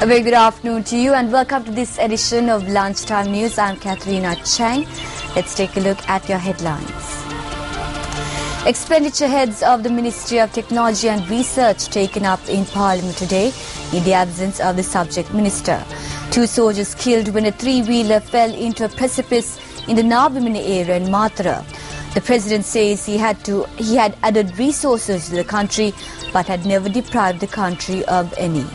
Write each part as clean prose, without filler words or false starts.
A very good afternoon to you and welcome to this edition of Lunchtime News. I'm Katharina Chang. Let's take a look at your headlines. Expenditure heads of the Ministry of Technology and Research taken up in Parliament today in the absence of the subject minister. 2 soldiers killed when a 3-wheeler fell into a precipice in the Navimina area in Mathura. The President says he had added resources to the country but had never deprived the country of any.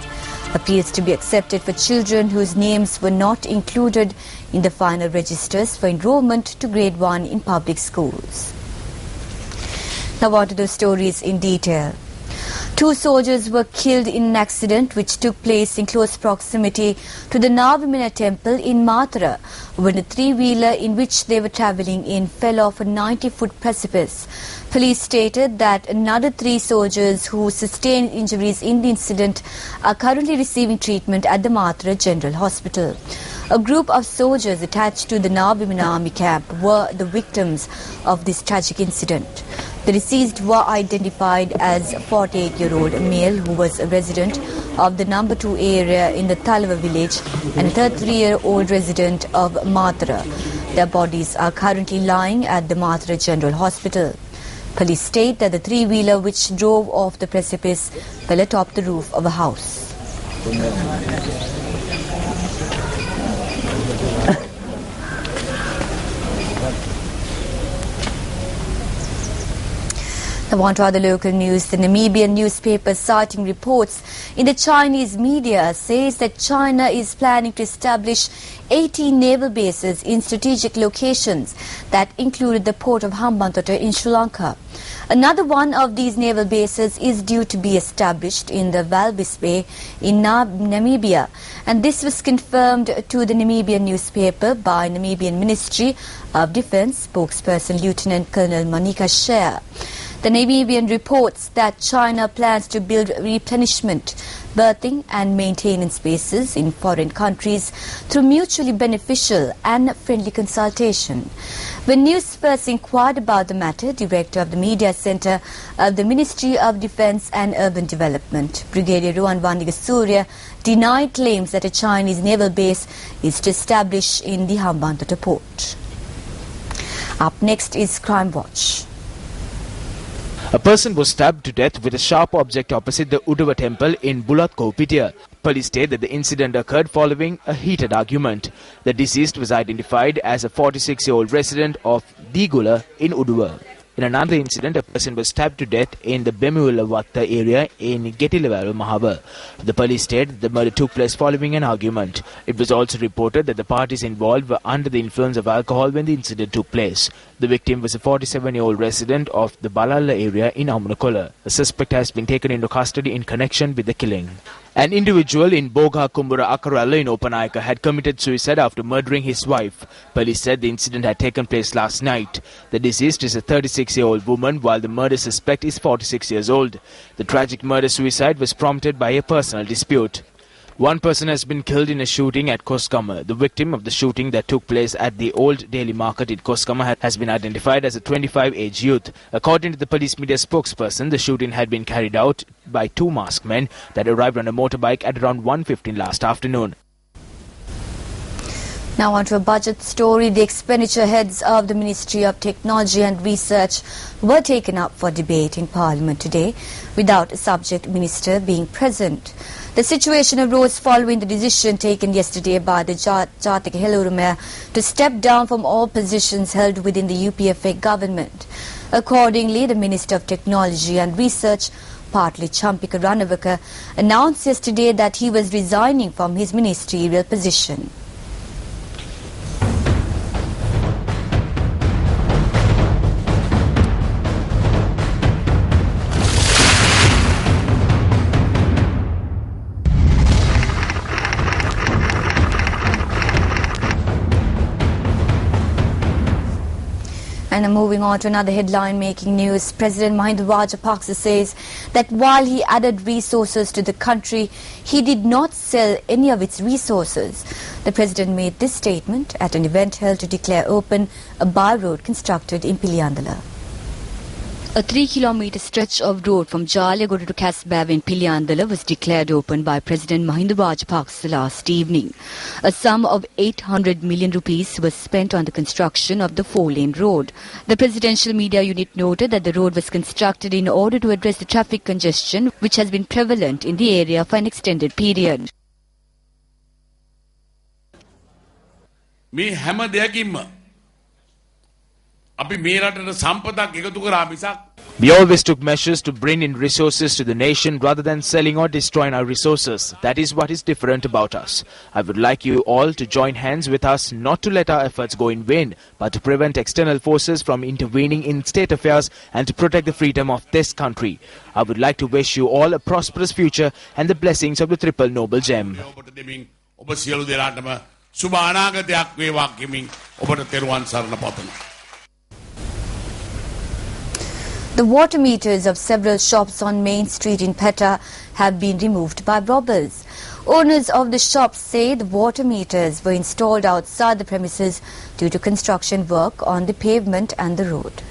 Appeals to be accepted for children whose names were not included in the final registers for enrollment to grade 1 in public schools. Now on to those stories in detail. 2 soldiers were killed in an accident which took place in close proximity to the Navimina temple in Mathura when a 3-wheeler in which they were travelling in fell off a 90-foot precipice. Police stated that another 3 soldiers who sustained injuries in the incident are currently receiving treatment at the Mathura General Hospital. A group of soldiers attached to the Navimina army camp were the victims of this tragic incident. The deceased were identified as a 48-year-old male who was a resident of the number 2 area in the Talava village and a 33-year-old resident of Mathura. Their bodies are currently lying at the Mathura General Hospital. Police state that the 3-wheeler which drove off the precipice fell atop the roof of a house. Now on to other local news. The Namibian newspaper citing reports in the Chinese media says that China is planning to establish 18 naval bases in strategic locations that included the port of Hambantota in Sri Lanka. Another one of these naval bases is due to be established in the Walvis Bay in Namibia, and this was confirmed to the Namibian newspaper by Namibian Ministry of Defence spokesperson Lieutenant Colonel Manika Share. The Namibian reports that China plans to build replenishment, berthing and maintenance bases in foreign countries through mutually beneficial and friendly consultation. When Newsfirst inquired about the matter, Director of the Media Centre of the Ministry of Defence and Urban Development, Brigadier Ruan Vandiga denied claims that a Chinese naval base is to establish in the Hambantota port. Up next is Crime Watch. A person was stabbed to death with a sharp object opposite the Uduva temple in Bulatko-Pitia. Police state that the incident occurred following a heated argument. The deceased was identified as a 46-year-old resident of Digula in Uduva. In another incident, a person was stabbed to death in the Bemulavatta area in Gettilawalu, Mahava. The police stated the murder took place following an argument. It was also reported that the parties involved were under the influence of alcohol when the incident took place. The victim was a 47-year-old resident of the Balala area in Amunakola. The suspect has been taken into custody in connection with the killing. An individual in Boga Kumbura Akarala in Opanayaka had committed suicide after murdering his wife. Police said the incident had taken place last night. The deceased is a 36-year-old woman while the murder suspect is 46 years old. The tragic murder-suicide was prompted by a personal dispute. One person has been killed in a shooting at Koskama. The victim of the shooting that took place at the Old Daily Market in Koskama has been identified as a 25-age youth. According to the police media spokesperson, the shooting had been carried out by 2 masked men that arrived on a motorbike at around 1:15 last afternoon. Now on to a budget story. The expenditure heads of the Ministry of Technology and Research were taken up for debate in Parliament today without a subject minister being present. The situation arose following the decision taken yesterday by the Jatika Helurumaya to step down from all positions held within the UPFA government. Accordingly, the Minister of Technology and Research, partly Champika Ranavaka, announced yesterday that he was resigning from his ministerial position. And moving on to another headline making news, President Mahinda Rajapaksa says that while he added resources to the country, he did not sell any of its resources. The President made this statement at an event held to declare open a by-road constructed in Piliyandala. A 3-kilometre stretch of road from Jaliagota to Kasbav in Piliandala was declared open by President Mahinda Rajapaksa last evening. A sum of 800 million rupees was spent on the construction of the 4-lane road. The presidential media unit noted that the road was constructed in order to address the traffic congestion which has been prevalent in the area for an extended period. මේ හැම දෙයකින්ම අපි මේ රටට සම්පතක් එකතු කරා මිසක් We always took measures to bring in resources to the nation rather than selling or destroying our resources. That is what is different about us. I would like you all to join hands with us not to let our efforts go in vain, but to prevent external forces from intervening in state affairs and to protect the freedom of this country. I would like to wish you all a prosperous future and the blessings of the Triple Noble Gem. ඔබ සියලු දෙනාටම සුබ අනාගතයක් වේවා කිමින් ඔබට තෙරුවන් සරණ පතමි. The water meters of several shops on Main Street in Petta have been removed by robbers. Owners of the shops say the water meters were installed outside the premises due to construction work on the pavement and the road.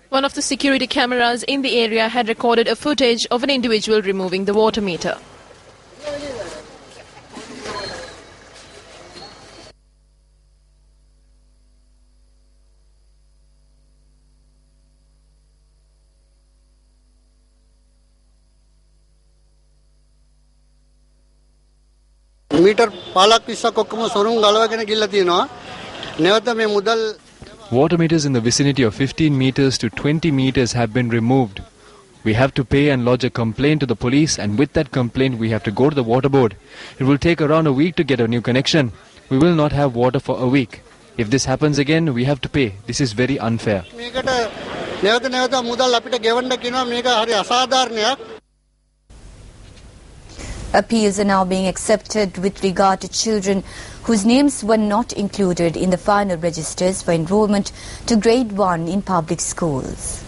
One of the security cameras in the area had recorded a footage of an individual removing the water meter. Meter पालक पिस्सा कोक्कम showroom गलवाගෙන ගිල්ලා තියෙනවා. නැවත මේ මුදල් Water meters in the vicinity of 15 meters to 20 meters have been removed. We have to pay and lodge a complaint to the police, and with that complaint we have to go to the water board. It will take around a week to get a new connection. We will not have water for a week. If this happens again, we have to pay. This is very unfair. මේකට නැවත මුදල් අපිට ගෙවන්න කියනවා. මේක හරි අසාධාරණයක්. Appeals are now being accepted with regard to children whose names were not included in the final registers for enrollment to grade 1 in public schools.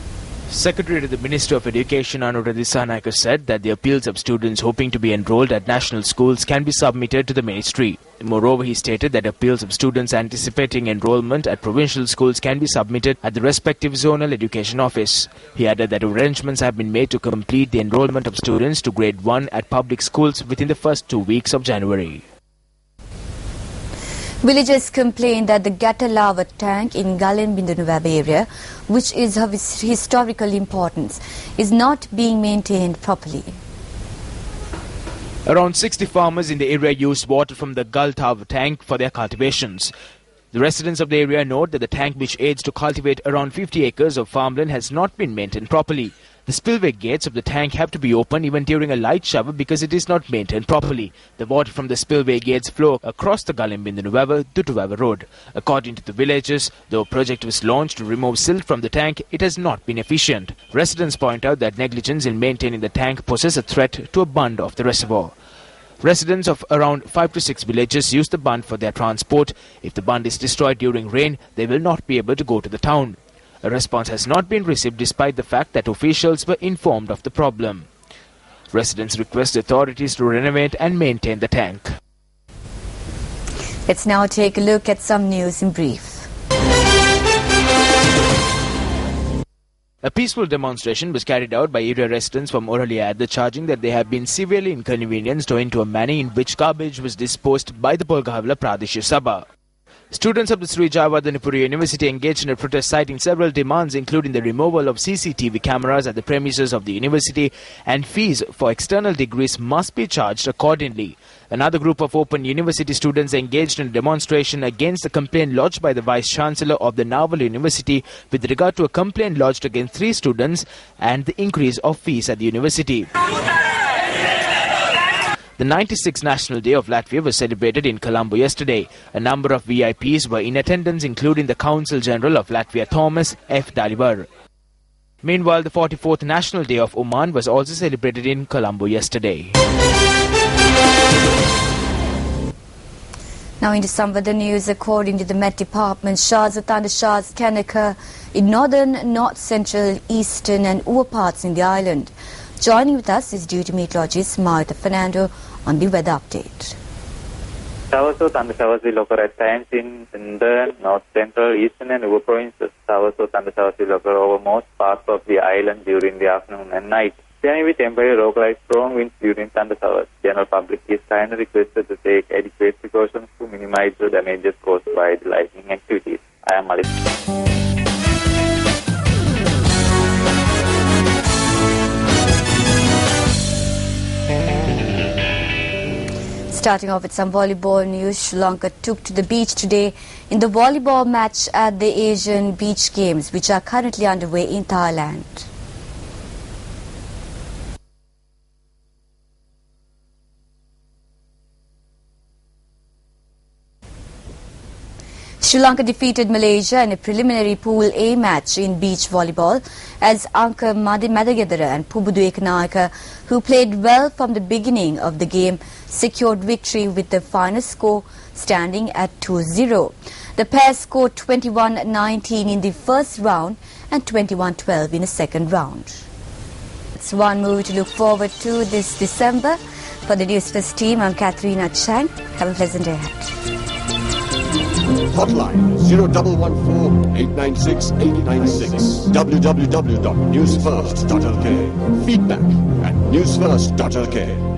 Secretary to the Minister of Education Anuradha Dissanayake said that the appeals of students hoping to be enrolled at national schools can be submitted to the ministry. Moreover, he stated that appeals of students anticipating enrollment at provincial schools can be submitted at the respective zonal education office. He added that arrangements have been made to complete the enrollment of students to grade 1 at public schools within the first 2 weeks of January. Villagers complained that the Gatalava tank in Galenbindunuwab area, which is of historical importance, is not being maintained properly. Around 60 farmers in the area use water from the Galtav tank for their cultivations. The residents of the area note that the tank, which aids to cultivate around 50 acres of farmland, has not been maintained properly. The spillway gates of the tank have to be opened even during a light shower because it is not maintained properly. The water from the spillway gates flow across the Galenbindunuwab Dutuwab road. According to the villagers, though a project was launched to remove silt from the tank, it has not been efficient. Residents point out that negligence in maintaining the tank poses a threat to a bund of the reservoir. Residents of around 5 to 6 villages use the bund for their transport. If the bund is destroyed during rain, they will not be able to go to the town. A response has not been received despite the fact that officials were informed of the problem. Residents request the authorities to renovate and maintain the tank. Let's now take a look at some news in brief. A peaceful demonstration was carried out by area residents from Oraliad, charging that they have been severely inconvenienced owing to a manner in which garbage was disposed by the Polgahavla Pradesh Sabha. Students of the Sri Jayawardhanepura University engaged in a protest citing several demands including the removal of CCTV cameras at the premises of the university and fees for external degrees must be charged accordingly. Another group of Open University students engaged in a demonstration against the complaint lodged by the Vice-Chancellor of the Naval University with regard to a complaint lodged against 3 students and the increase of fees at the university. The 96th National Day of Latvia was celebrated in Colombo yesterday. A number of VIPs were in attendance, including the Consul General of Latvia, Thomas F. Dalibar. Meanwhile, the 44th National Day of Oman was also celebrated in Colombo yesterday. Now into some other news. According to the Met Department, showers of thundershows can occur in northern, north central, eastern and over parts in the island. Joining with us is duty meteorologist Martha Fernando on the weather update. Showers or thunder showers will occur at times in southern, north central, eastern and over provinces. Showers or thunder showers will occur over most parts of the island during the afternoon and night. There may be temporary localized strong winds during thunder showers. General public is kindly requested to take adequate precautions to minimize the damages caused by the lightning activities. I am Malik. Starting off with some volleyball news, Sri Lanka took to the beach today in the volleyball match at the Asian Beach Games, which are currently underway in Thailand. Sri Lanka defeated Malaysia in a preliminary Pool A match in beach volleyball as Anka Madagathara and Pubudu Ekanayaka, who played well from the beginning of the game, secured victory with the final score standing at 2-0. The pair scored 21-19 in the first round and 21-12 in the second round. It's one movie to look forward to this December. For the Newsfirst team, I'm Katharina Chang. Have a pleasant day ahead. Hotline 0114-896-896. www.newsfirst.lk. Feedback at newsfirst.lk.